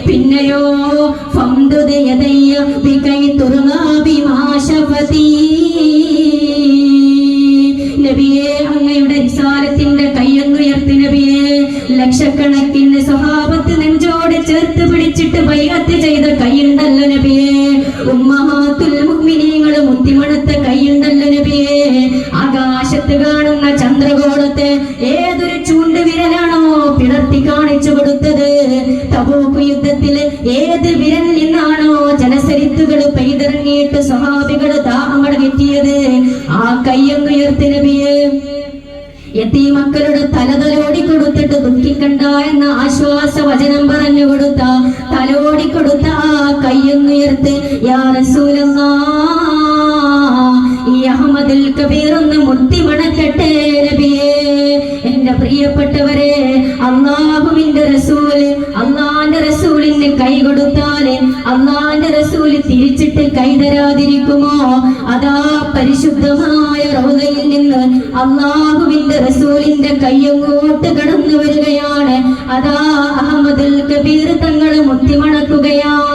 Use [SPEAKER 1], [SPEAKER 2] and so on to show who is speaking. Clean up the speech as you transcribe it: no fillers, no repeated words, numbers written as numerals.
[SPEAKER 1] പിന്നെയോ നബിയെ അങ്ങയുടെ റിസാലത്തിന്റെ കയ്യൊന്നുയർത്തി നബിയെ. ലക്ഷക്കണക്കിന് സ്വഹാബത്ത് നെഞ്ചോട് ചേർത്ത് പിടിച്ചിട്ട് ബൈഅത്ത് ചെയ്ത കൈയുണ്ടല്ലോ നബിയെ. ഉമ്മഹാത്തുൽ മുഅ്മിനീങ്ങൾ മുത്തിമണത്ത കൈയുണ്ടല്ലോ നബിയെ. ആകാശത്ത് കാണുന്ന ചന്ദ്രഗോളത്തെ ഏതൊരു ചൂണ്ട് വിരലാണോ പിളർത്തി കാണിച്ചു കൊടുത്തത്? തബൂക്ക് യുദ്ധത്തില് ഏത് വിരൽ നിന്നാണോ ജലസരിത്തുകൾ പെയ്തിറങ്ങിയിട്ട് സ്വഹാബികൾ ദാഹങ്ങൾ കിട്ടിയത്? ആ കയ്യൊന്നുയർത്തി നബിയെ. യതീമക്കളുടെ തലതലോടി കൊടുത്തിട്ട് ദുഃഖിക്കണ്ട എന്ന ആശ്വാസ വചനം പറഞ്ഞു കൊടുത്ത തലോടി കൊടുത്ത ആ കയ്യൊന്നുയർത്ത്. യാ റസൂലല്ലാഹ്, ഈ അഹ്മദുൽ കബീർ ഒന്ന് മുട്ടി മണക്കട്ടെ നബിയെ. എന്റെ പ്രിയപ്പെട്ടവരെ, അല്ലാഹുവിന്റെ റസൂല് അല്ലാഹുവിന്റെ റസൂലിന് കൈ കൊടുത്താല് അല്ലാഹുവിന്റെ റസൂല് തിരിച്ചിട്ട് കൈ തരാതിരിക്കുമോ? അതാ പരിശുദ്ധമായ റൗദയിൽ നിന്ന് അല്ലാഹുവിന്റെ റസൂലിന്റെ കൈയങ്ങോട്ട് കടന്നു വരികയാണ്. അതാ അഹ്മദുൽ കബീർ തങ്ങൾ മുത്തിമണക്കുകയാണ്.